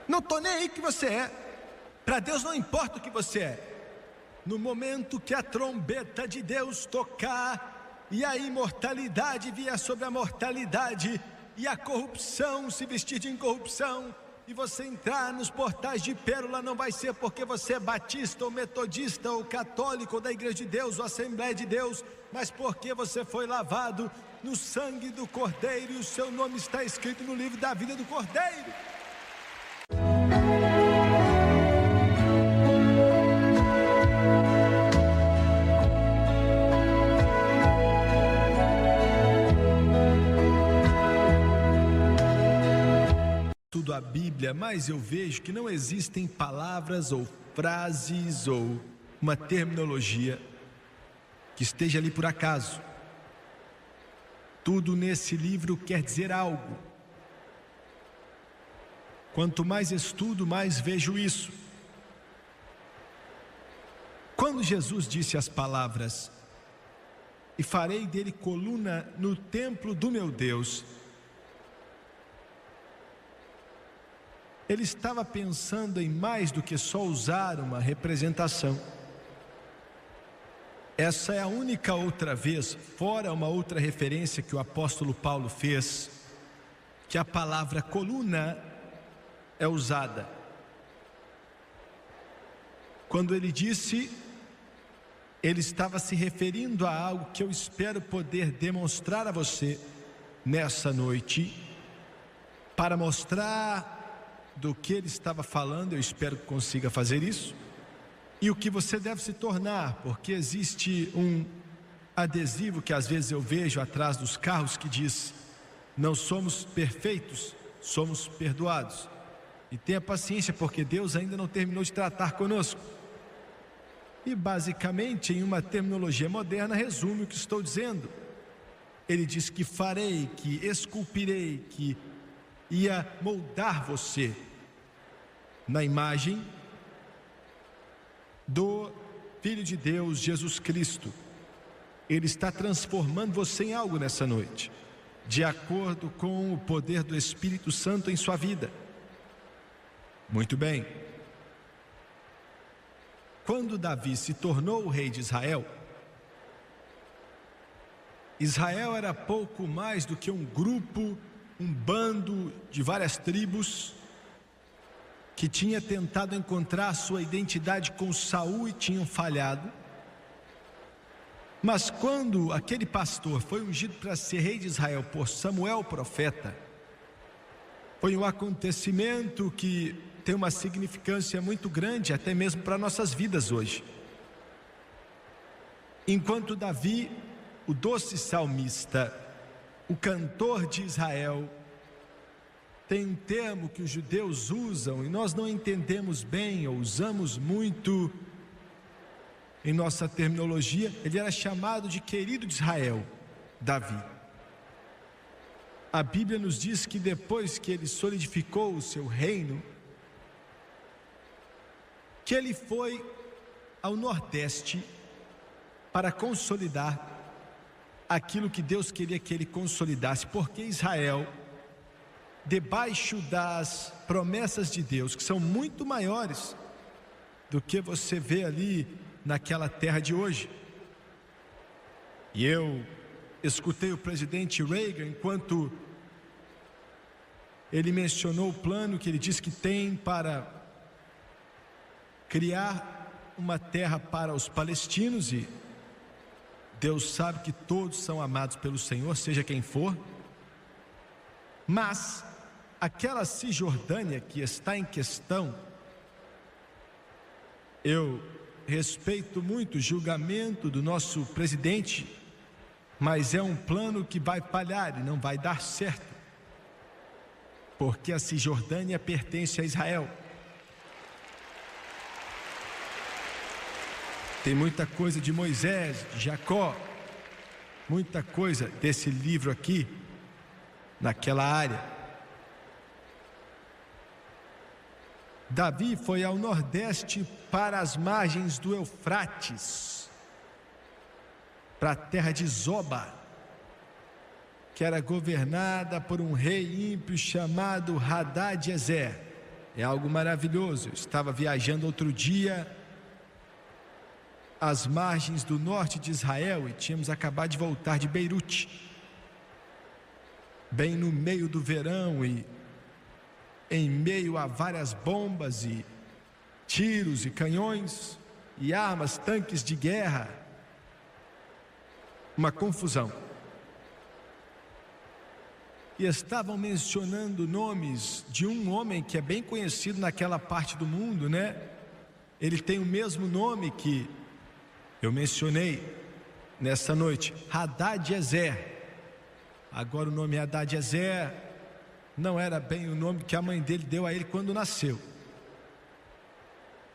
Não estou nem aí que você é. Para Deus não importa o que você é. No momento que a trombeta de Deus tocar e a imortalidade vier sobre a mortalidade e a corrupção se vestir de incorrupção, e você entrar nos portais de pérola, não vai ser porque você é batista ou metodista ou católico ou da Igreja de Deus ou Assembleia de Deus, mas porque você foi lavado no sangue do Cordeiro e o seu nome está escrito no livro da vida do Cordeiro. A Bíblia, mas eu vejo que não existem palavras ou frases ou uma terminologia que esteja ali por acaso. Tudo nesse livro quer dizer algo. Quanto mais estudo, mais vejo isso. Quando Jesus disse as palavras: "E farei dele coluna no templo do meu Deus", ele estava pensando em mais do que só usar uma representação. Essa é a única outra vez, fora uma outra referência que o apóstolo Paulo fez, que a palavra coluna é usada. Quando ele disse, ele estava se referindo a algo que eu espero poder demonstrar a você nessa noite, para mostrar do que ele estava falando. Eu espero que consiga fazer isso, e o que você deve se tornar, porque existe um adesivo que às vezes eu vejo atrás dos carros que diz: não somos perfeitos, somos perdoados. E tenha paciência, porque Deus ainda não terminou de tratar conosco. E basicamente, em uma terminologia moderna, resume o que estou dizendo. Ele diz que farei, que esculpirei, que ia moldar você na imagem do Filho de Deus, Jesus Cristo. Ele está transformando você em algo nessa noite, de acordo com o poder do Espírito Santo em sua vida. Muito bem. Quando Davi se tornou o rei de Israel, Israel era pouco mais do que um grupo, um bando de várias tribos que tinha tentado encontrar a sua identidade com Saul e tinham falhado. Mas quando aquele pastor foi ungido para ser rei de Israel por Samuel, o profeta, foi um acontecimento que tem uma significância muito grande, até mesmo para nossas vidas hoje. Enquanto Davi, o doce salmista, o cantor de Israel, tem um termo que os judeus usam e nós não entendemos bem ou usamos muito em nossa terminologia. Ele era chamado de querido de Israel, Davi. A Bíblia nos diz que depois que ele solidificou o seu reino, que ele foi ao Nordeste para consolidar aquilo que Deus queria que ele consolidasse, porque Israel, debaixo das promessas de Deus, que são muito maiores do que você vê ali naquela terra de hoje. E eu escutei o presidente Reagan, enquanto ele mencionou o plano que ele diz que tem para criar uma terra para os palestinos, e Deus sabe que todos são amados pelo Senhor, seja quem for. Mas aquela Cisjordânia que está em questão, eu respeito muito o julgamento do nosso presidente, mas é um plano que vai falhar e não vai dar certo, porque a Cisjordânia pertence a Israel. Tem muita coisa de Moisés, de Jacó, muita coisa desse livro aqui, naquela área. Davi foi ao Nordeste, para as margens do Eufrates, para a terra de Zoba, que era governada por um rei ímpio chamado Hadad-Ezer. É algo maravilhoso. Eu estava viajando outro dia às margens do norte de Israel e tínhamos acabado de voltar de Beirute, bem no meio do verão e em meio a várias bombas e tiros e canhões e armas, tanques de guerra, uma confusão. E estavam mencionando nomes de um homem que é bem conhecido naquela parte do mundo, né? Ele tem o mesmo nome que eu mencionei nessa noite, Hadad-Ezer. Agora o nome Hadad-Ezer não era bem o nome que a mãe dele deu a ele quando nasceu.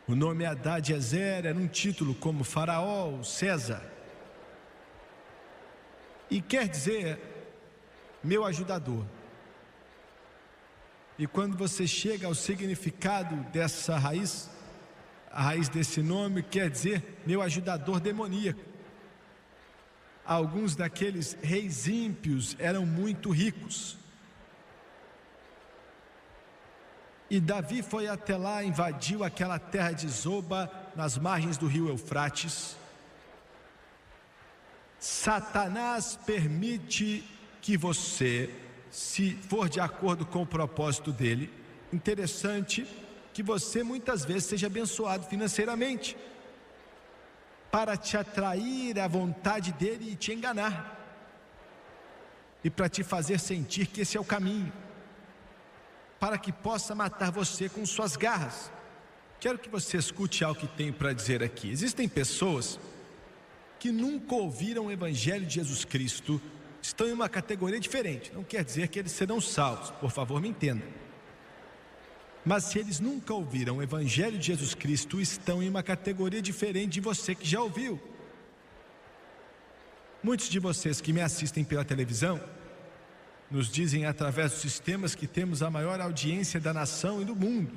O nome Hadad-Ezer era um título como Faraó, César. E quer dizer meu ajudador. E quando você chega ao significado dessa raiz, a raiz desse nome quer dizer meu ajudador demoníaco. Alguns daqueles reis ímpios eram muito ricos. E Davi foi até lá, invadiu aquela terra de Zoba, nas margens do rio Eufrates. Satanás permite que você, se for de acordo com o propósito dele, interessante que você muitas vezes seja abençoado financeiramente, para te atrair à vontade dele e te enganar, e para te fazer sentir que esse é o caminho, para que possa matar você com suas garras. Quero que você escute algo que tenho para dizer aqui. Existem pessoas que nunca ouviram o Evangelho de Jesus Cristo, estão em uma categoria diferente. Não quer dizer que eles serão salvos, por favor me entenda. Mas se eles nunca ouviram o Evangelho de Jesus Cristo, estão em uma categoria diferente de você que já ouviu. Muitos de vocês que me assistem pela televisão nos dizem através dos sistemas que temos a maior audiência da nação e do mundo.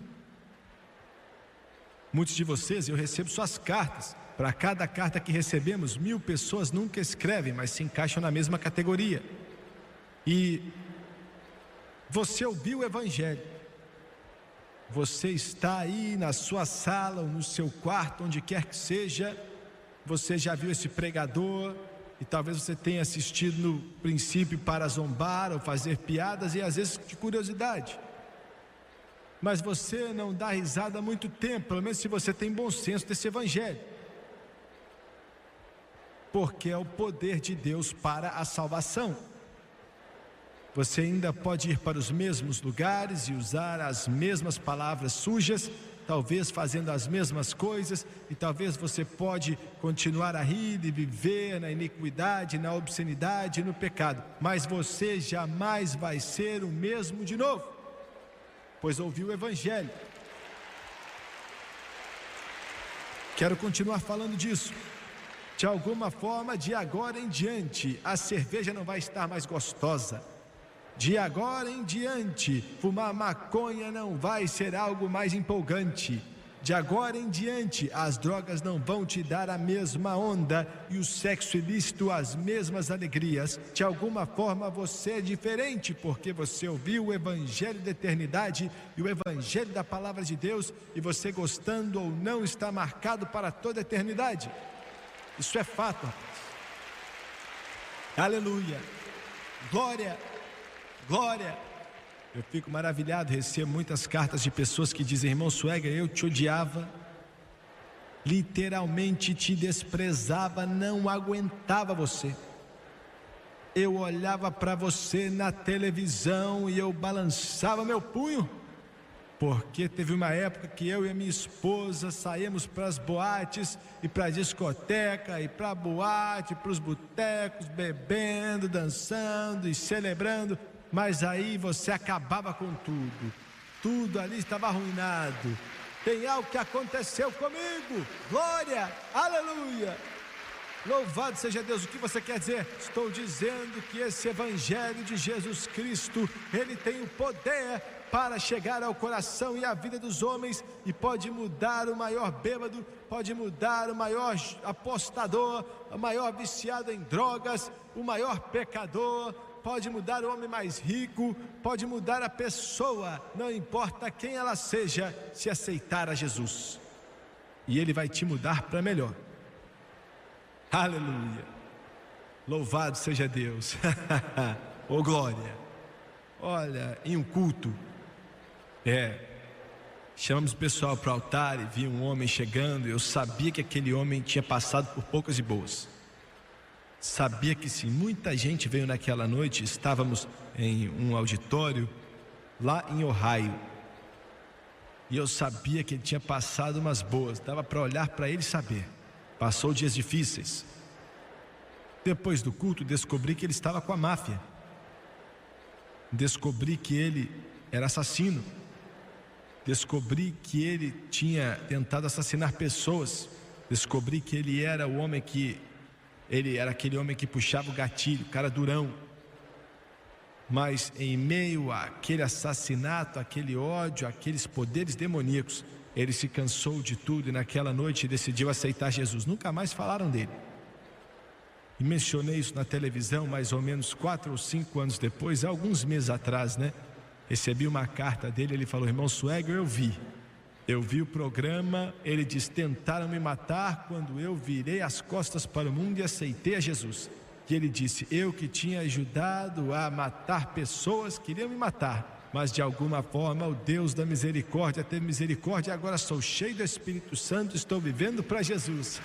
Muitos de vocês, eu recebo suas cartas. Para cada carta que recebemos, 1000 pessoas nunca escrevem, mas se encaixam na mesma categoria. E você ouviu o Evangelho. Você está aí na sua sala ou no seu quarto, onde quer que seja. Você já viu esse pregador e talvez você tenha assistido no princípio para zombar ou fazer piadas e às vezes de curiosidade. Mas você não dá risada há muito tempo, pelo menos se você tem bom senso desse Evangelho. Porque é o poder de Deus para a salvação. Você ainda pode ir para os mesmos lugares e usar as mesmas palavras sujas, talvez fazendo as mesmas coisas, e talvez você pode continuar a rir e viver na iniquidade, na obscenidade e no pecado, mas você jamais vai ser o mesmo de novo, pois ouviu o Evangelho. Quero continuar falando disso. De alguma forma, de agora em diante, a cerveja não vai estar mais gostosa. De agora em diante, fumar maconha não vai ser algo mais empolgante. De agora em diante, as drogas não vão te dar a mesma onda e o sexo ilícito as mesmas alegrias. De alguma forma você é diferente, porque você ouviu o Evangelho da eternidade e o Evangelho da palavra de Deus, e você, gostando ou não, está marcado para toda a eternidade. Isso é fato, rapaz. Aleluia. Glória. Glória. Eu fico maravilhado, recebo muitas cartas de pessoas que dizem: irmão Sueger, eu te odiava, literalmente te desprezava, não aguentava você. Eu olhava para você na televisão e eu balançava meu punho, porque teve uma época que eu e a minha esposa saímos para as boates e para a discoteca e para a boate, para os botecos, bebendo, dançando e celebrando, mas aí você acabava com tudo ali estava arruinado. Tem algo que aconteceu comigo, glória, aleluia, louvado seja Deus. O que você quer dizer? Estou dizendo que esse Evangelho de Jesus Cristo, ele tem o poder para chegar ao coração e à vida dos homens, e pode mudar o maior bêbado, pode mudar o maior apostador, o maior viciado em drogas, o maior pecador, pode mudar o homem mais rico, pode mudar a pessoa, não importa quem ela seja, se aceitar a Jesus. E Ele vai te mudar para melhor. Aleluia! Louvado seja Deus! Oh glória! Olha, em um culto, chamamos o pessoal para o altar e vi um homem chegando. Eu sabia que aquele homem tinha passado por poucas e boas. Sabia que sim, muita gente veio naquela noite. Estávamos em um auditório lá em Ohio. E eu sabia que ele tinha passado umas boas. Dava para olhar para ele e saber. Passou dias difíceis. Depois do culto descobri que ele estava com a máfia. Descobri que ele era assassino. Descobri que ele tinha tentado assassinar pessoas. Descobri que ele era aquele homem que puxava o gatilho, cara durão. Mas em meio àquele assassinato, aquele ódio, aqueles poderes demoníacos, ele se cansou de tudo e naquela noite decidiu aceitar Jesus. Nunca mais falaram dele. E mencionei isso na televisão mais ou menos 4 ou 5 anos depois, alguns meses atrás, recebi uma carta dele. Ele falou: irmão Swagger, eu vi o programa. Ele diz: tentaram me matar quando eu virei as costas para o mundo e aceitei a Jesus. E ele disse: eu que tinha ajudado a matar pessoas, queriam me matar, mas de alguma forma o Deus da misericórdia teve misericórdia e agora sou cheio do Espírito Santo, estou vivendo para Jesus.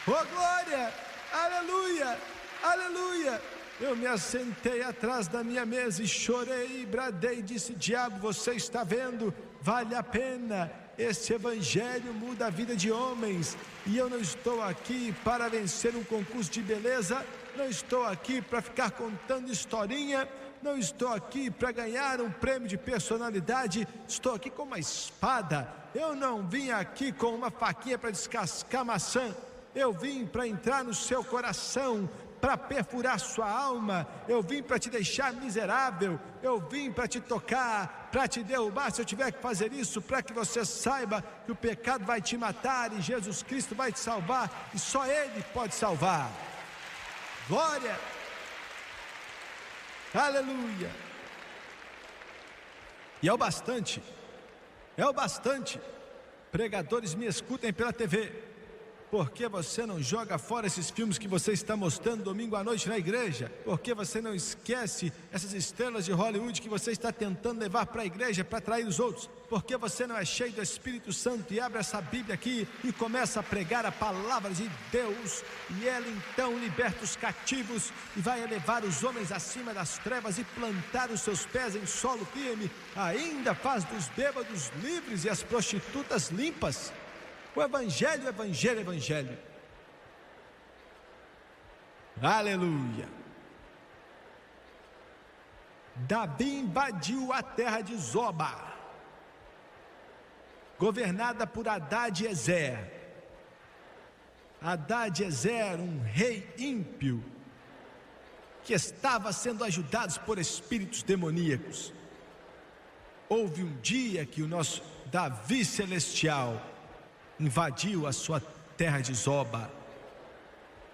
Oh glória, aleluia, aleluia. Eu me assentei atrás da minha mesa e chorei e bradei e disse: diabo, você está vendo? Vale a pena. Esse evangelho muda a vida de homens. E eu não estou aqui para vencer um concurso de beleza. Não estou aqui para ficar contando historinha. Não estou aqui para ganhar um prêmio de personalidade. Estou aqui com uma espada. Eu não vim aqui com uma faquinha para descascar maçã. Eu vim para entrar no seu coração, para perfurar sua alma. Eu vim para te deixar miserável. Eu vim para te tocar, para te derrubar, se eu tiver que fazer isso, para que você saiba que o pecado vai te matar e Jesus Cristo vai te salvar, e só Ele pode salvar. Glória, aleluia. E é o bastante, pregadores me escutem pela TV. Por que você não joga fora esses filmes que você está mostrando domingo à noite na igreja? Por que você não esquece essas estrelas de Hollywood que você está tentando levar para a igreja para atrair os outros? Por que você não é cheio do Espírito Santo e abre essa Bíblia aqui e começa a pregar a palavra de Deus? E ela então liberta os cativos e vai elevar os homens acima das trevas e plantar os seus pés em solo firme. Ainda faz dos bêbados livres e as prostitutas limpas. O evangelho, evangelho, evangelho. Aleluia. Davi invadiu a terra de Zoba, governada por Hadad-Ezer. Hadad-Ezer, um rei ímpio, que estava sendo ajudado por espíritos demoníacos. Houve um dia que o nosso Davi celestial invadiu a sua terra de Zoba,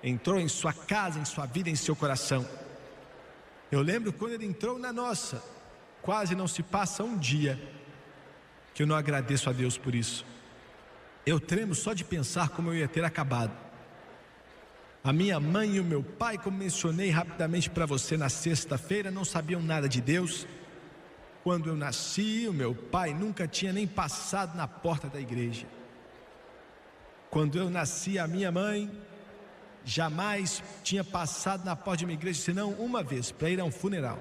entrou em sua casa, em sua vida, em seu coração. Eu lembro quando ele entrou na nossa, quase não se passa um dia que eu não agradeço a Deus por isso. Eu tremo só de pensar como eu ia ter acabado. A minha mãe e o meu pai, como mencionei rapidamente para você na sexta-feira, não sabiam nada de Deus. Quando eu nasci, o meu pai nunca tinha nem passado na porta da igreja. Quando eu nasci, a minha mãe jamais tinha passado na porta de uma igreja, senão uma vez, para ir a um funeral.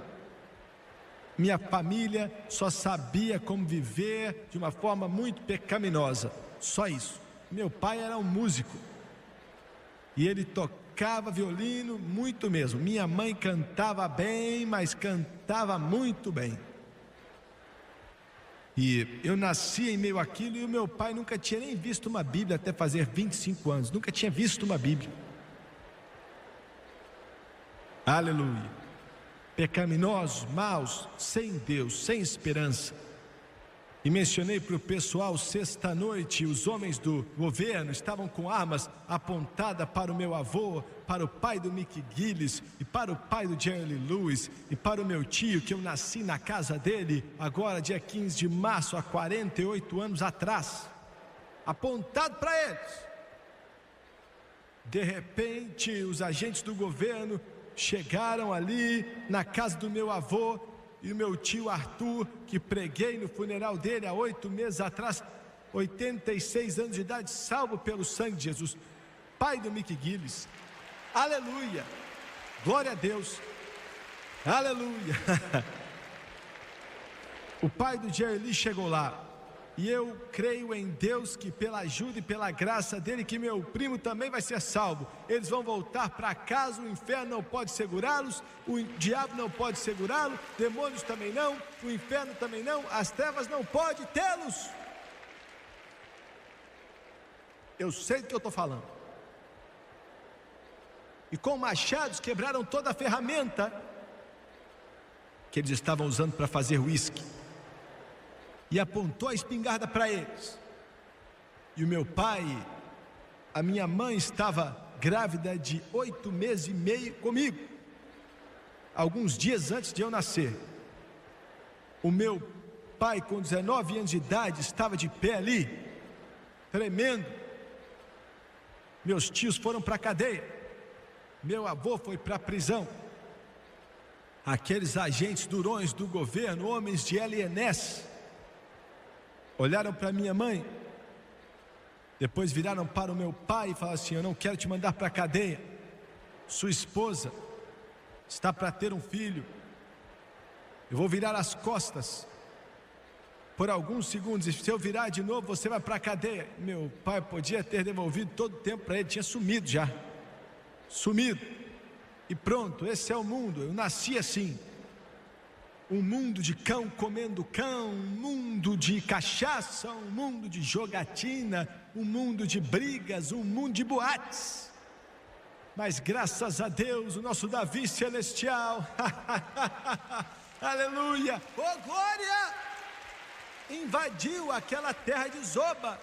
Minha família só sabia como viver de uma forma muito pecaminosa, só isso. Meu pai era um músico, e ele tocava violino muito mesmo. Minha mãe cantava bem, mas cantava muito bem. E eu nasci em meio àquilo, e o meu pai nunca tinha nem visto uma Bíblia até fazer 25 anos. Nunca tinha visto uma Bíblia. Aleluia. Pecaminosos, maus, sem Deus, sem esperança. E mencionei para o pessoal sexta-noite, os homens do governo estavam com armas apontadas para o meu avô, para o pai do Mick Gillis, e para o pai do Jerry Lee Lewis, e para o meu tio, que eu nasci na casa dele, agora dia 15 de março, há 48 anos atrás, apontado para eles. De repente, os agentes do governo chegaram ali na casa do meu avô e o meu tio Arthur, que preguei no funeral dele há 8 meses atrás, 86 anos de idade, salvo pelo sangue de Jesus, pai do Mick Gillis. Aleluia, glória a Deus, aleluia. O pai do Jerry Lee chegou lá. E eu creio em Deus que pela ajuda e pela graça dele, que meu primo também vai ser salvo. Eles vão voltar para casa, o inferno não pode segurá-los, o diabo não pode segurá-lo, demônios também não, o inferno também não, as trevas não podem tê-los. Eu sei do que eu estou falando. E com machados quebraram toda a ferramenta que eles estavam usando para fazer uísque. E apontou a espingarda para eles. E o meu pai, a minha mãe estava grávida de 8 meses e meio comigo, alguns dias antes de eu nascer. O meu pai, com 19 anos de idade, estava de pé ali, tremendo. Meus tios foram para a cadeia, meu avô foi para a prisão. Aqueles agentes durões do governo, homens de LNS, olharam para minha mãe, depois viraram para o meu pai e falaram assim: eu não quero te mandar para a cadeia, sua esposa está para ter um filho, eu vou virar as costas por alguns segundos, e se eu virar de novo você vai para a cadeia. Meu pai podia ter devolvido todo o tempo para ele, tinha sumido já, sumido, e pronto, esse é o mundo, eu nasci assim. Um mundo de cão comendo cão, um mundo de cachaça, um mundo de jogatina, um mundo de brigas, um mundo de boates. Mas graças a Deus, o nosso Davi celestial, aleluia, oh glória, invadiu aquela terra de Zoba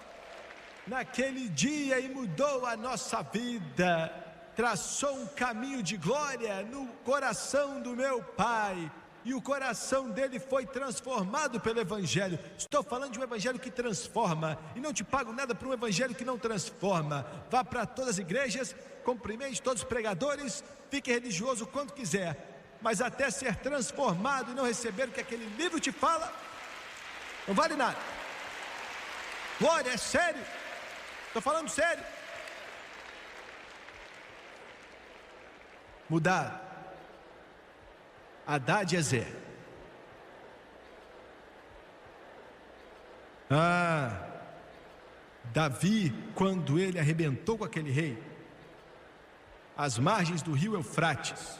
naquele dia e mudou a nossa vida, traçou um caminho de glória no coração do meu pai. E o coração dele foi transformado pelo Evangelho. Estou falando de um Evangelho que transforma. E não te pago nada por um Evangelho que não transforma. Vá para todas as igrejas, cumprimente todos os pregadores, fique religioso quanto quiser, mas até ser transformado e não receber o que aquele livro te fala, não vale nada. Glória, é sério. Estou falando sério. Mudar Hadad-Ezer. Davi, quando ele arrebentou com aquele rei, às margens do rio Eufrates,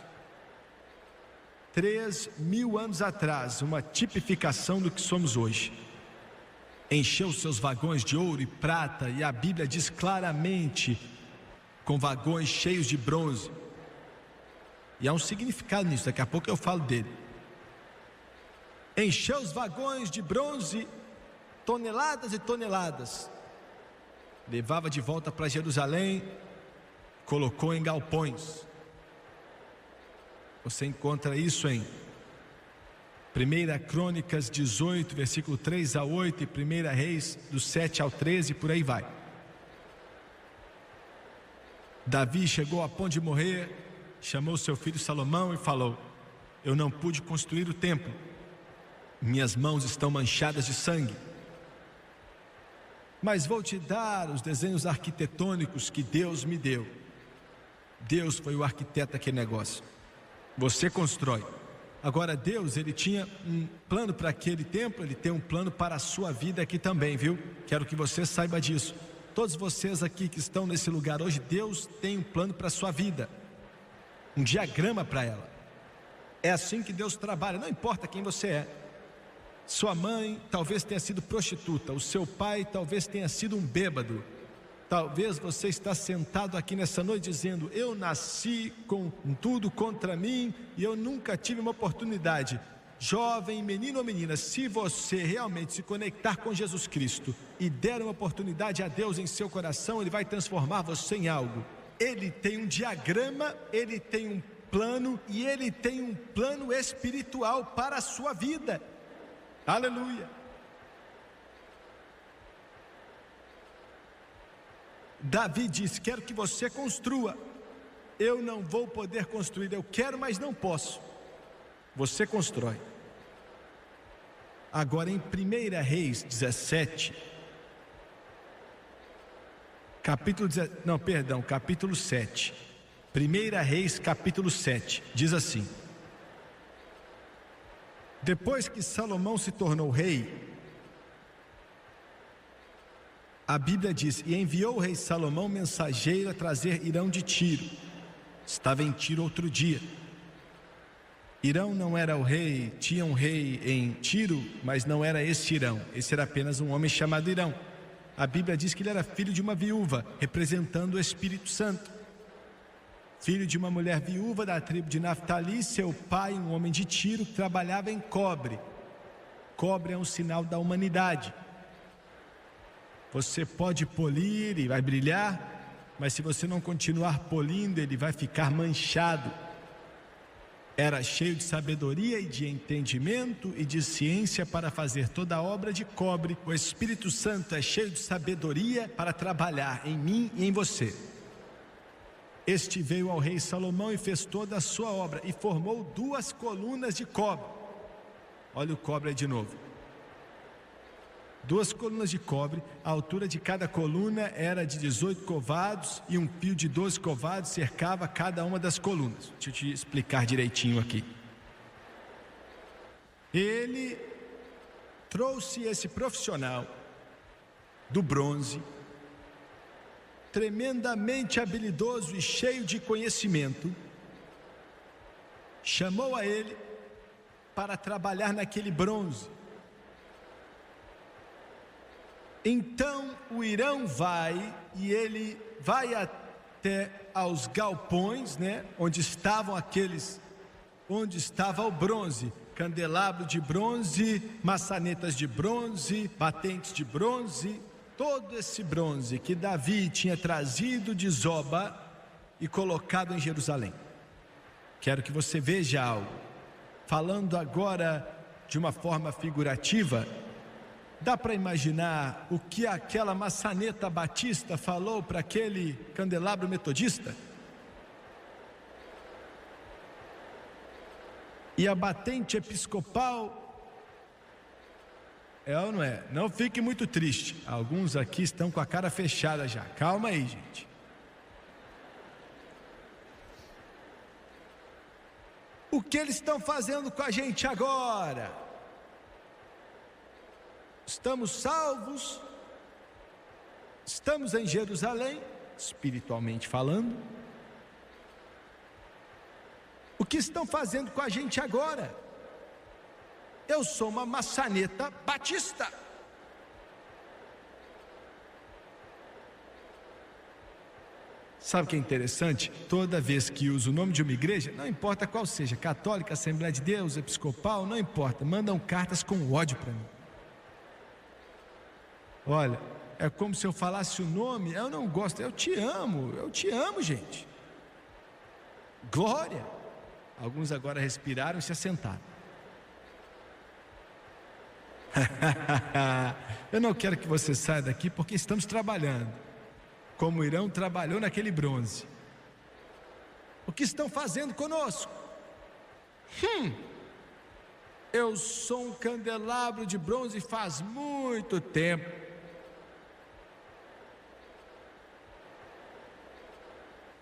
3.000 anos atrás, uma tipificação do que somos hoje, encheu seus vagões de ouro e prata, e a Bíblia diz claramente, com vagões cheios de bronze. E há um significado nisso, daqui a pouco eu falo dele. Encheu os vagões de bronze, toneladas e toneladas, levava de volta para Jerusalém, colocou em galpões. Você encontra isso em 1 Crônicas 18, versículo 3 a 8, e 1 Reis do 7 ao 13, por aí vai. Davi chegou a ponto de morrer, chamou seu filho Salomão e falou: eu não pude construir o templo, minhas mãos estão manchadas de sangue, mas vou te dar os desenhos arquitetônicos que Deus me deu. Deus foi o arquiteto daquele negócio, você constrói. Agora Deus, ele tinha um plano para aquele templo, ele tem um plano para a sua vida aqui também, viu? Quero que você saiba disso. Todos vocês aqui que estão nesse lugar hoje, Deus tem um plano para a sua vida, um diagrama para ela. É assim que Deus trabalha, não importa quem você é. Sua mãe talvez tenha sido prostituta, o seu pai talvez tenha sido um bêbado. Talvez você está sentado aqui nessa noite dizendo: eu nasci com tudo contra mim e eu nunca tive uma oportunidade. Jovem, menino ou menina, se você realmente se conectar com Jesus Cristo e der uma oportunidade a Deus em seu coração, Ele vai transformar você em algo. Ele tem um diagrama, ele tem um plano e ele tem um plano espiritual para a sua vida. Aleluia. Davi disse: quero que você construa. Eu não vou poder construir, eu quero, mas não posso. Você constrói. Agora em 1 Reis 17, capítulo 7. 1 Reis capítulo 7, diz assim: depois que Salomão se tornou rei, a Bíblia diz: e enviou o rei Salomão mensageiro a trazer Hirão de Tiro. Estava em Tiro outro dia. Hirão não era o rei, tinha um rei em Tiro, mas não era esse Hirão. Esse era apenas um homem chamado Hirão. A Bíblia diz que ele era filho de uma viúva, representando o Espírito Santo. Filho de uma mulher viúva da tribo de Naftali, seu pai, um homem de Tiro, que trabalhava em cobre. Cobre é um sinal da humanidade. Você pode polir e vai brilhar, mas se você não continuar polindo, ele vai ficar manchado. Era cheio de sabedoria e de entendimento e de ciência para fazer toda a obra de cobre. O Espírito Santo é cheio de sabedoria para trabalhar em mim e em você. Este veio ao rei Salomão e fez toda a sua obra e formou 2 colunas de cobre. Olha o cobre aí de novo. 2 colunas de cobre, a altura de cada coluna era de 18 covados e um fio de 12 covados cercava cada uma das colunas. Deixa eu te explicar direitinho aqui. Ele trouxe esse profissional do bronze, tremendamente habilidoso e cheio de conhecimento, chamou a ele para trabalhar naquele bronze. Então o Hirão vai e ele vai até aos galpões, onde estavam onde estava o bronze, candelabro de bronze, maçanetas de bronze, batentes de bronze, todo esse bronze que Davi tinha trazido de Zoba e colocado em Jerusalém. Quero que você veja algo. Falando agora de uma forma figurativa, dá para imaginar o que aquela maçaneta batista falou para aquele candelabro metodista? E a batente episcopal, é ou não é? Não fique muito triste. Alguns aqui estão com a cara fechada já. Calma aí, gente. O que eles estão fazendo com a gente agora? Estamos salvos, estamos em Jerusalém, espiritualmente falando. O que estão fazendo com a gente agora? Eu sou uma maçaneta batista. Sabe o que é interessante? Toda vez que uso o nome de uma igreja, não importa qual seja, católica, Assembleia de Deus, episcopal, não importa, mandam cartas com ódio para mim. Olha, é como se eu falasse o nome, eu não gosto, eu te amo, gente. Glória. Alguns agora respiraram e se assentaram. Eu não quero que você saia daqui porque estamos trabalhando, como o Hirão trabalhou naquele bronze. O que estão fazendo conosco? Eu sou um candelabro de bronze faz muito tempo.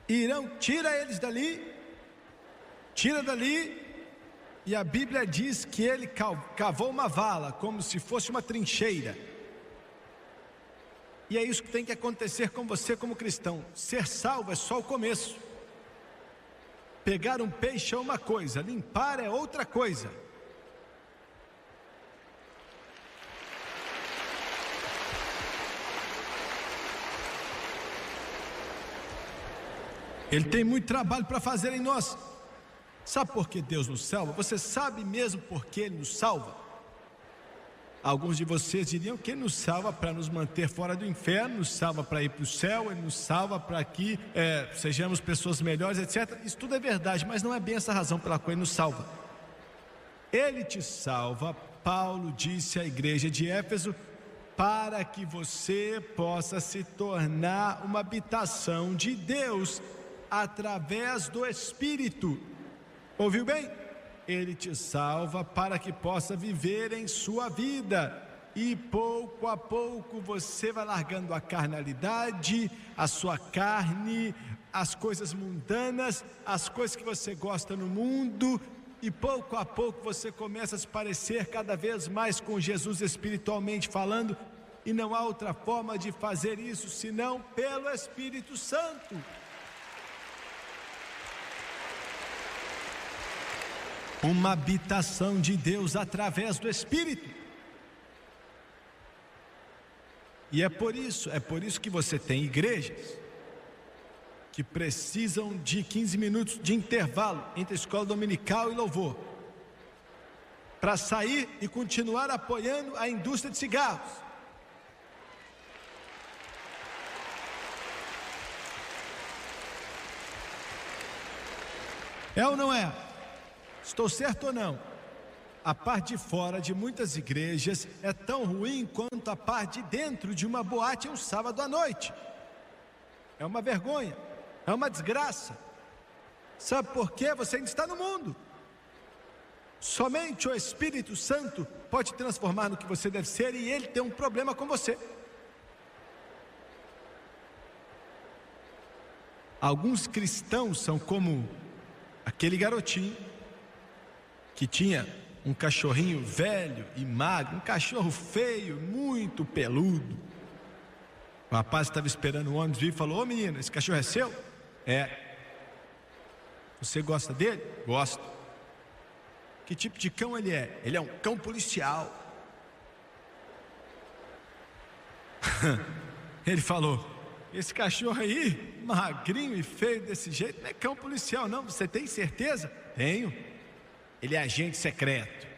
Hirão, tira eles dali, tira dali, e a Bíblia diz que ele cavou uma vala, como se fosse uma trincheira. E é isso que tem que acontecer com você como cristão. Ser salvo é só o começo. Pegar um peixe é uma coisa, limpar é outra coisa. Ele tem muito trabalho para fazer em nós. Sabe por que Deus nos salva? Você sabe mesmo por que Ele nos salva? Alguns de vocês diriam que Ele nos salva para nos manter fora do inferno, nos salva para ir para o céu, Ele nos salva para que sejamos pessoas melhores, etc. Isso tudo é verdade, mas não é bem essa razão pela qual Ele nos salva. Ele te salva, Paulo disse à igreja de Éfeso, para que você possa se tornar uma habitação de Deus através do Espírito. Ouviu bem? Ele te salva para que possa viver em sua vida. E pouco a pouco você vai largando a carnalidade, a sua carne, as coisas mundanas, as coisas que você gosta no mundo. E pouco a pouco você começa a se parecer cada vez mais com Jesus espiritualmente falando. E não há outra forma de fazer isso senão pelo Espírito Santo. Uma habitação de Deus através do Espírito. E é por isso que você tem igrejas que precisam de 15 minutos de intervalo entre a escola dominical e louvor, para sair e continuar apoiando a indústria de cigarros. É ou não é? Estou certo ou não? A parte de fora de muitas igrejas é tão ruim quanto a parte de dentro de uma boate um sábado à noite. É uma vergonha, é uma desgraça. Sabe por quê? Você ainda está no mundo. Somente o Espírito Santo pode te transformar no que você deve ser, e Ele tem um problema com você. Alguns cristãos são como aquele garotinho que tinha um cachorrinho velho e magro, um cachorro feio, muito peludo. O rapaz estava esperando o ônibus vir e falou: ô menino, esse cachorro é seu? É. Você gosta dele? Gosto. Que tipo de cão ele é? Ele é um cão policial. Ele falou: esse cachorro aí, magrinho e feio desse jeito, não é cão policial não, você tem certeza? Tenho. Ele é agente secreto.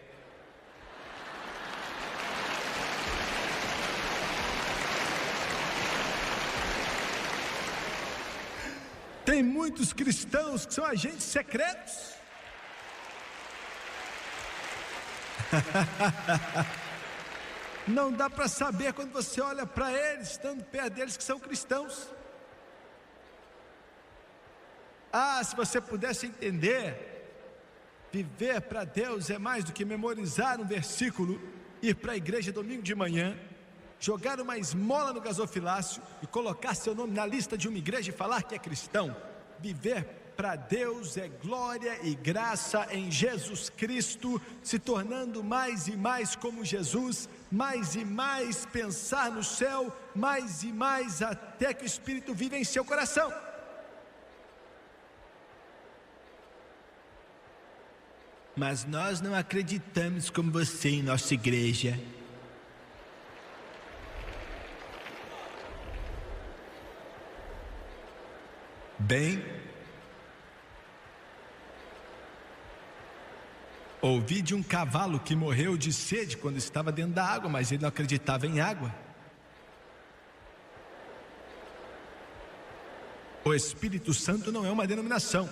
Tem muitos cristãos que são agentes secretos. Não dá para saber quando você olha para eles, estando perto deles, que são cristãos. Se você pudesse entender, viver para Deus é mais do que memorizar um versículo, ir para a igreja domingo de manhã, jogar uma esmola no gasofilácio e colocar seu nome na lista de uma igreja e falar que é cristão. Viver para Deus é glória e graça em Jesus Cristo, se tornando mais e mais como Jesus, mais e mais pensar no céu, mais e mais até que o Espírito vive em seu coração. Mas nós não acreditamos como você em nossa igreja. Bem, ouvi de um cavalo que morreu de sede quando estava dentro da água, mas ele não acreditava em água. O Espírito Santo não é uma denominação.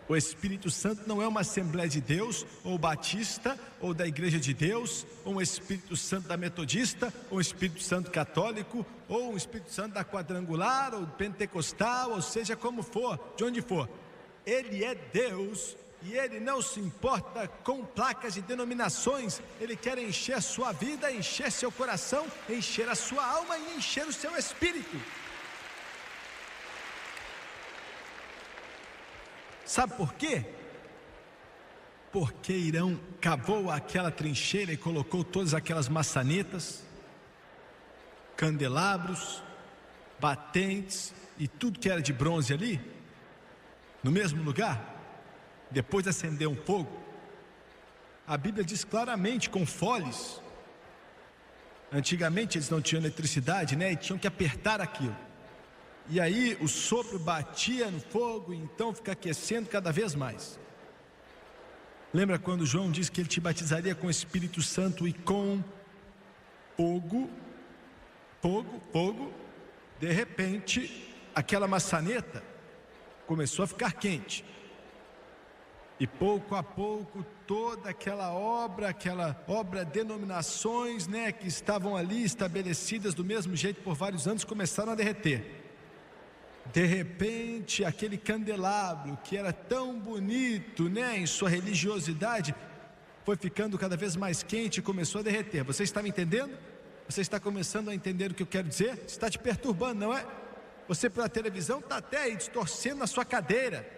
O Espírito Santo não é uma Assembleia de Deus, ou batista, ou da Igreja de Deus, ou um Espírito Santo da Metodista, ou um Espírito Santo católico, ou um Espírito Santo da Quadrangular, ou pentecostal, ou seja como for, de onde for. Ele é Deus, e Ele não se importa com placas de denominações. Ele quer encher a sua vida, encher seu coração, encher a sua alma e encher o seu espírito. Sabe por quê? Porque Irão cavou aquela trincheira e colocou todas aquelas maçanetas, candelabros, batentes e tudo que era de bronze ali, no mesmo lugar. Depois de acender um fogo, a Bíblia diz claramente, com foles. Antigamente eles não tinham eletricidade, né? E tinham que apertar aquilo. E aí o sopro batia no fogo, e então fica aquecendo cada vez mais. Lembra quando João disse que ele te batizaria com o Espírito Santo e com fogo, fogo, fogo. De repente, aquela maçaneta começou a ficar quente. E pouco a pouco, toda aquela obra, denominações, né, que estavam ali estabelecidas do mesmo jeito por vários anos, começaram a derreter. De repente, aquele candelabro que era tão bonito, né, em sua religiosidade, foi ficando cada vez mais quente e começou a derreter. Você está me entendendo? Você está começando a entender o que eu quero dizer? Está te perturbando, não é? Você pela televisão está até aí distorcendo a sua cadeira.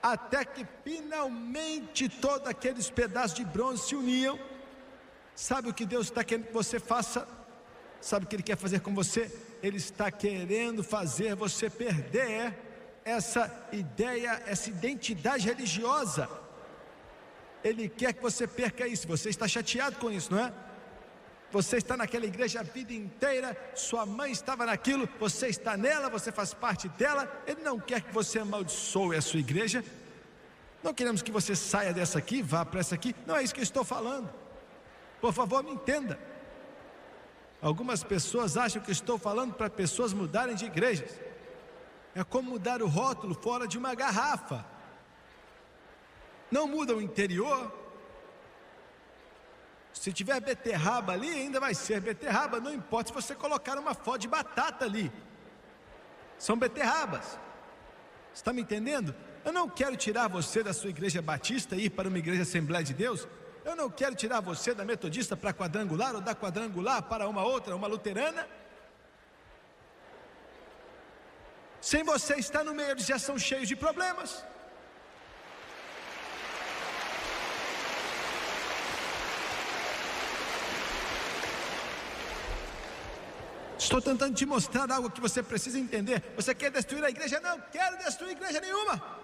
Até que finalmente todos aqueles pedaços de bronze se uniam. Sabe o que Deus está querendo que você faça? Sabe o que Ele quer fazer com você? Ele está querendo fazer você perder essa ideia, essa identidade religiosa. Ele quer que você perca isso. Você está chateado com isso, não é? Você está naquela igreja a vida inteira, sua mãe estava naquilo, você está nela, você faz parte dela. Ele não quer que você amaldiçoe a sua igreja. Não queremos que você saia dessa aqui, vá para essa aqui. Não é isso que eu estou falando. Por favor, me entenda. Algumas pessoas acham que estou falando para pessoas mudarem de igrejas. É como mudar o rótulo fora de uma garrafa. Não muda o interior. Se tiver beterraba ali, ainda vai ser beterraba. Não importa se você colocar uma foto de batata ali. São beterrabas. Está me entendendo? Eu não quero tirar você da sua igreja batista e ir para uma igreja Assembleia de Deus. Eu não quero tirar você da metodista para a quadrangular, ou da quadrangular para uma outra, uma luterana. Sem você estar no meio, eles já são cheios de problemas. Estou tentando te mostrar algo que você precisa entender. Você quer destruir a igreja? Não quero destruir igreja nenhuma.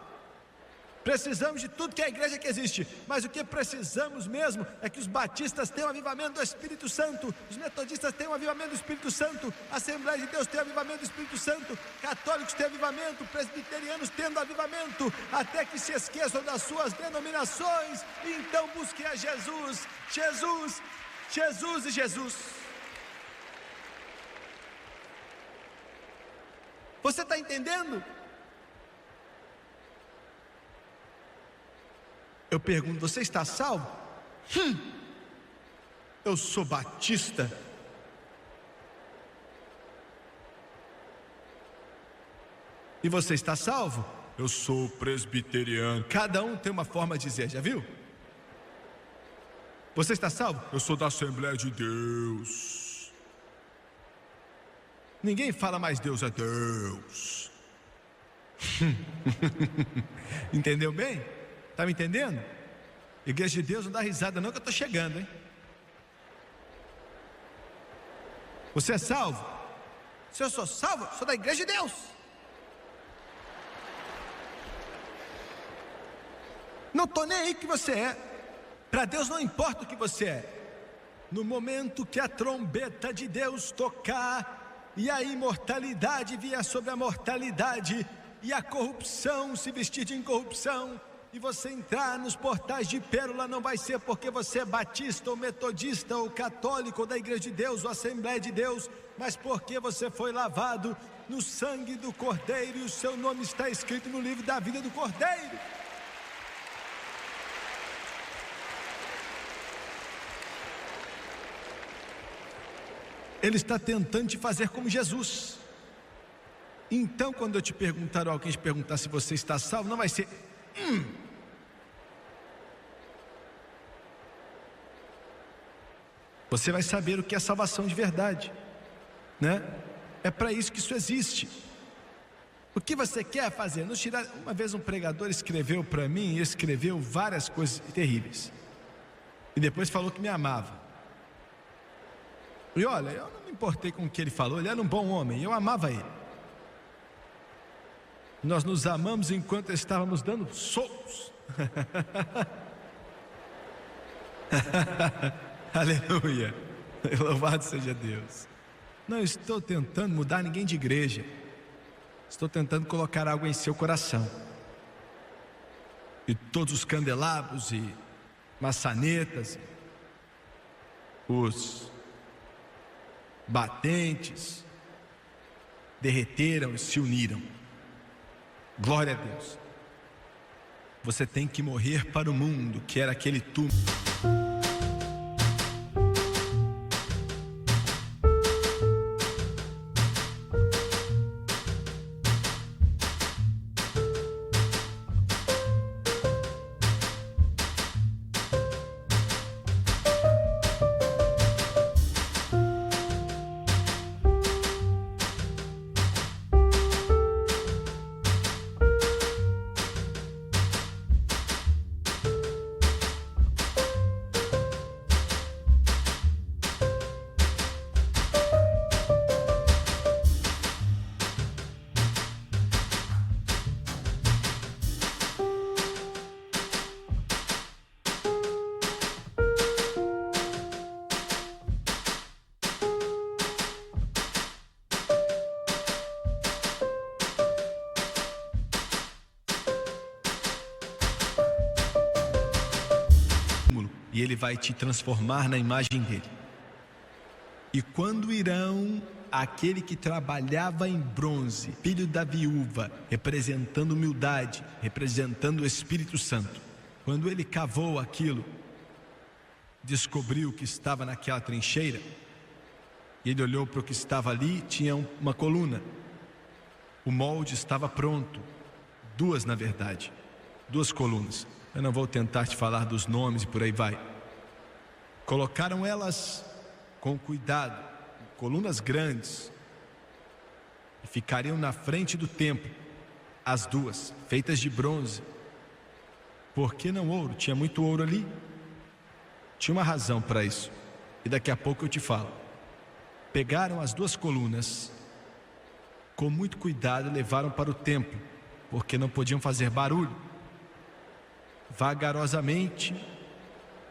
Precisamos de tudo que é a igreja que existe. Mas o que precisamos mesmo é que os batistas tenham avivamento do Espírito Santo, os metodistas tenham avivamento do Espírito Santo, a Assembleia de Deus tenha avivamento do Espírito Santo, católicos tenham avivamento, presbiterianos tendo avivamento, até que se esqueçam das suas denominações e então busquem a Jesus, Jesus, Jesus e Jesus. Você está entendendo? Eu pergunto, você está salvo? Eu sou batista. E você está salvo? Eu sou presbiteriano. Cada um tem uma forma de dizer, já viu? Você está salvo? Eu sou da Assembleia de Deus. Ninguém fala mais Deus é Deus. Entendeu bem? Está me entendendo? Igreja de Deus não dá risada não, que eu estou chegando, hein? Você é salvo? Se eu sou salvo, sou da igreja de Deus. Não estou nem aí que você é. Para Deus não importa o que você é. No momento que a trombeta de Deus tocar e a imortalidade vier sobre a mortalidade e a corrupção se vestir de incorrupção, e você entrar nos portais de pérola, não vai ser porque você é batista ou metodista ou católico ou da igreja de Deus ou Assembleia de Deus, mas porque você foi lavado no sangue do Cordeiro e o seu nome está escrito no livro da vida do Cordeiro. Ele está tentando te fazer como Jesus. Então quando eu te perguntar, ou alguém te perguntar se você está salvo, não vai ser Você vai saber o que é salvação de verdade, né? É para isso que isso existe. O que você quer fazer? Nos tirar. Uma vez um pregador escreveu para mim, escreveu várias coisas terríveis, e depois falou que me amava. E olha, eu não me importei com o que ele falou, ele era um bom homem, eu amava ele. Nós nos amamos enquanto estávamos dando socos. Aleluia, louvado seja Deus. Não estou tentando mudar ninguém de igreja. Estou tentando colocar algo em seu coração. E todos os candelabros e maçanetas, Os batentes derreteram e se uniram. Glória a Deus. Você tem que morrer para o mundo, que era aquele túmulo. E ele vai te transformar na imagem dele. E quando irão aquele que trabalhava em bronze, filho da viúva, representando humildade, representando o Espírito Santo, quando ele cavou aquilo, descobriu que estava naquela trincheira, e ele olhou para o que estava ali, tinha uma coluna. O molde estava pronto, duas na verdade, duas colunas. Eu não vou tentar te falar dos nomes e por aí vai. Colocaram elas com cuidado, colunas grandes, e ficariam na frente do templo, as duas, feitas de bronze. Por que não ouro? Tinha muito ouro ali. Tinha uma razão para isso, e daqui a pouco eu te falo. Pegaram as duas colunas, com muito cuidado levaram para o templo, porque não podiam fazer barulho. Vagarosamente,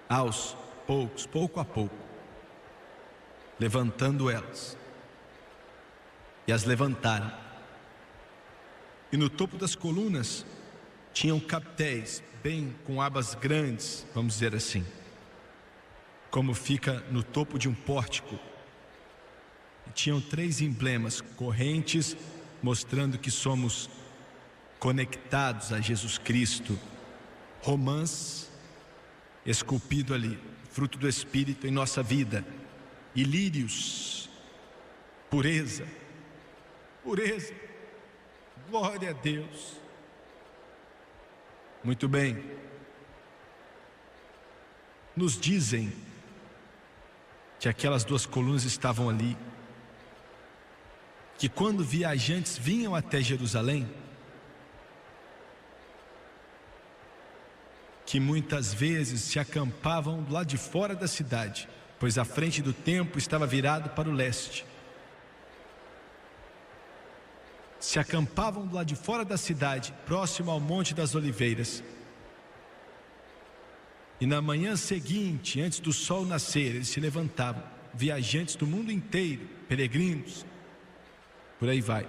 aos poucos, pouco a pouco, levantando elas, e as levantaram. E no topo das colunas tinham capitéis, bem com abas grandes, vamos dizer assim, como fica no topo de um pórtico. E tinham 3 emblemas, correntes, mostrando que somos conectados a Jesus Cristo. Romãs, esculpido ali, fruto do Espírito em nossa vida. E lírios, pureza, pureza, glória a Deus. Muito bem. Nos dizem que aquelas duas colunas estavam ali, que quando viajantes vinham até Jerusalém, que muitas vezes se acampavam do lado de fora da cidade, pois a frente do templo estava virado para o leste. Se acampavam do lado de fora da cidade, próximo ao Monte das Oliveiras. E na manhã seguinte, antes do sol nascer, eles se levantavam, viajantes do mundo inteiro, peregrinos, por aí vai,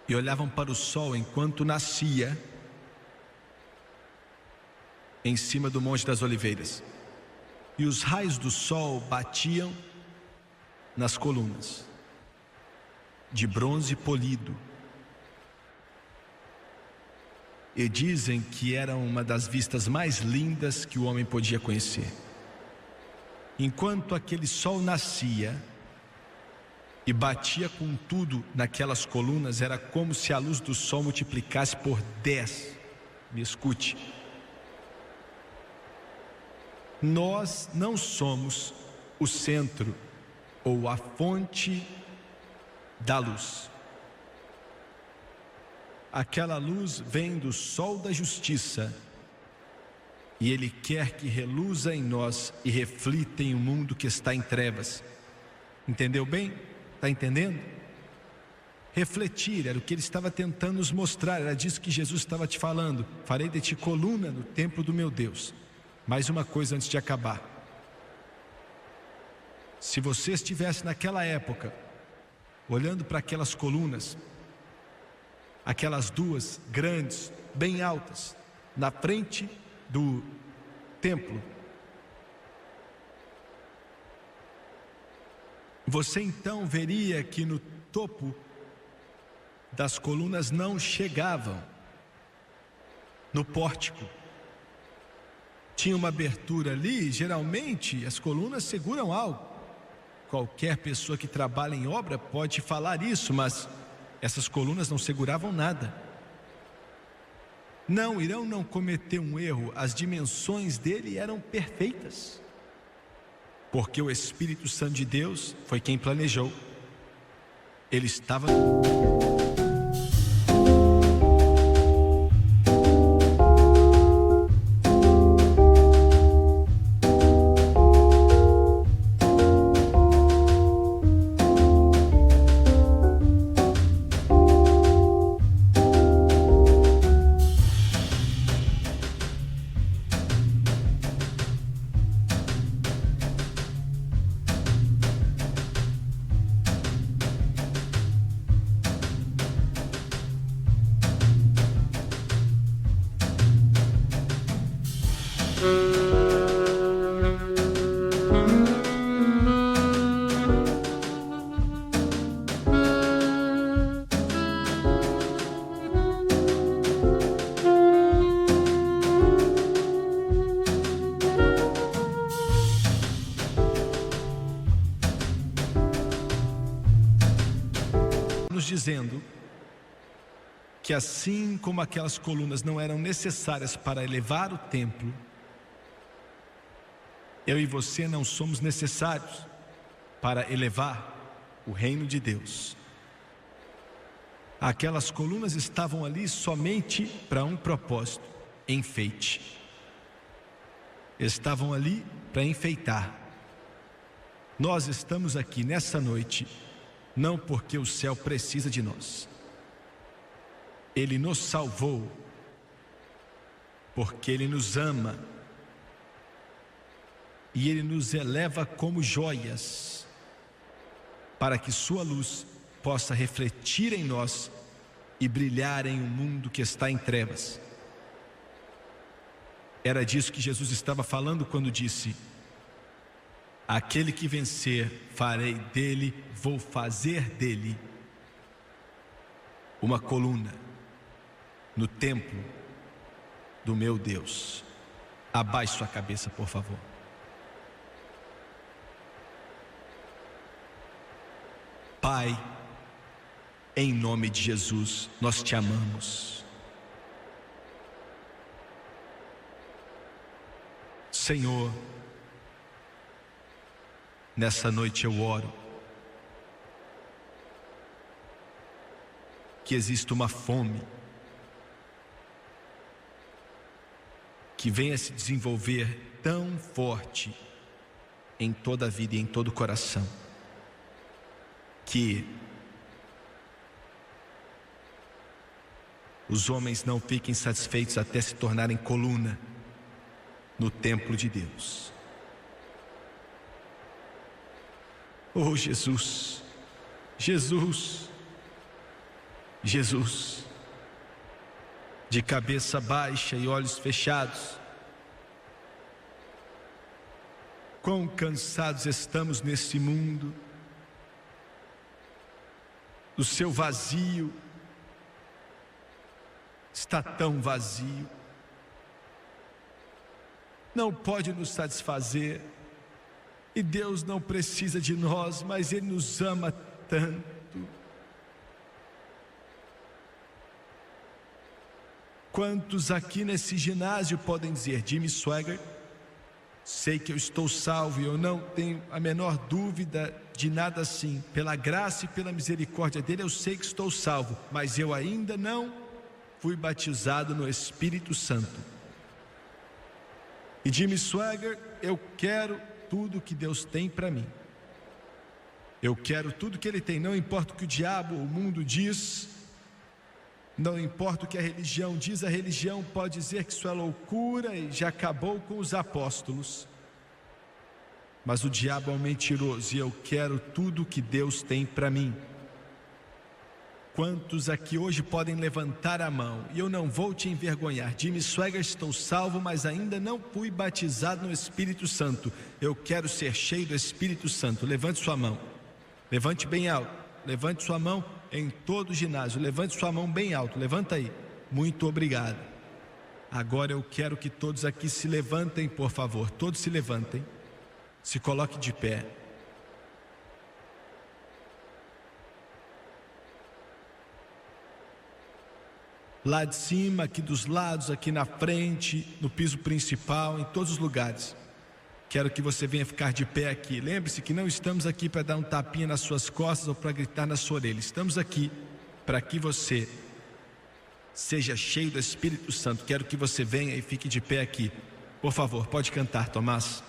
e olhavam para o sol enquanto nascia em cima do Monte das Oliveiras, e os raios do sol batiam nas colunas de bronze polido, e dizem que era uma das vistas mais lindas que o homem podia conhecer. Enquanto aquele sol nascia e batia com tudo naquelas colunas, era como se a luz do sol multiplicasse por 10. Me escute. Nós não somos o centro ou a fonte da luz. Aquela luz vem do sol da justiça, e Ele quer que reluza em nós e reflita em um mundo que está em trevas. Entendeu bem? Está entendendo? Refletir era o que Ele estava tentando nos mostrar. Era disso que Jesus estava te falando. Farei de ti coluna no templo do meu Deus. Mais uma coisa antes de acabar. Se você estivesse naquela época, olhando para aquelas colunas, aquelas duas grandes, bem altas, na frente do templo, Você então veria que no topo das colunas não chegavam no pórtico. Tinha uma abertura ali, geralmente as colunas seguram algo. Qualquer pessoa que trabalha em obra pode falar isso, mas essas colunas não seguravam nada. Não, Irão não cometeu um erro, as dimensões dele eram perfeitas. Porque o Espírito Santo de Deus foi quem planejou. Ele estava... nos dizendo que assim como aquelas colunas não eram necessárias para elevar o templo, eu e você não somos necessários para elevar o reino de Deus. Aquelas colunas estavam ali somente para um propósito: enfeite. Estavam ali para enfeitar. Nós estamos aqui nessa noite não porque o céu precisa de nós. Ele nos salvou porque Ele nos ama e Ele nos eleva como joias para que sua luz possa refletir em nós e brilhar em um mundo que está em trevas. Era disso que Jesus estava falando quando disse: aquele que vencer, farei dele, vou fazer dele uma coluna no templo do meu Deus. Abaixe sua cabeça, por favor. Pai, em nome de Jesus, nós te amamos. Senhor, nessa noite eu oro que exista uma fome que venha se desenvolver tão forte em toda a vida e em todo o coração, que os homens não fiquem satisfeitos até se tornarem coluna no templo de Deus. Oh Jesus, Jesus, Jesus, de cabeça baixa e olhos fechados, quão cansados estamos nesse mundo, o seu vazio está tão vazio, não pode nos satisfazer. E Deus não precisa de nós, mas Ele nos ama tanto. Quantos aqui nesse ginásio podem dizer: Jimmy Swaggart, sei que eu estou salvo e eu não tenho a menor dúvida de nada assim. Pela graça e pela misericórdia dele eu sei que estou salvo, mas eu ainda não fui batizado no Espírito Santo. E Jimmy Swaggart, eu quero tudo que Deus tem para mim. Eu quero tudo que Ele tem, não importa o que o diabo, o mundo diz, não importa o que a religião diz. A religião pode dizer que isso é loucura e já acabou com os apóstolos, mas o diabo é um mentiroso e eu quero tudo que Deus tem para mim. Quantos aqui hoje podem levantar a mão? E eu não vou te envergonhar. Jimmy Swaggart, estou salvo, mas ainda não fui batizado no Espírito Santo. Eu quero ser cheio do Espírito Santo. Levante sua mão. Levante bem alto. Levante sua mão em todo o ginásio. Levante sua mão bem alto. Levanta aí. Muito obrigado. Agora eu quero que todos aqui se levantem, por favor. Todos se levantem. Se coloque de pé. Lá de cima, aqui dos lados, aqui na frente, no piso principal, em todos os lugares. Quero que você venha ficar de pé aqui. Lembre-se que não estamos aqui para dar um tapinha nas suas costas ou para gritar na sua orelha. Estamos aqui para que você seja cheio do Espírito Santo. Quero que você venha e fique de pé aqui. Por favor, pode cantar, Tomás.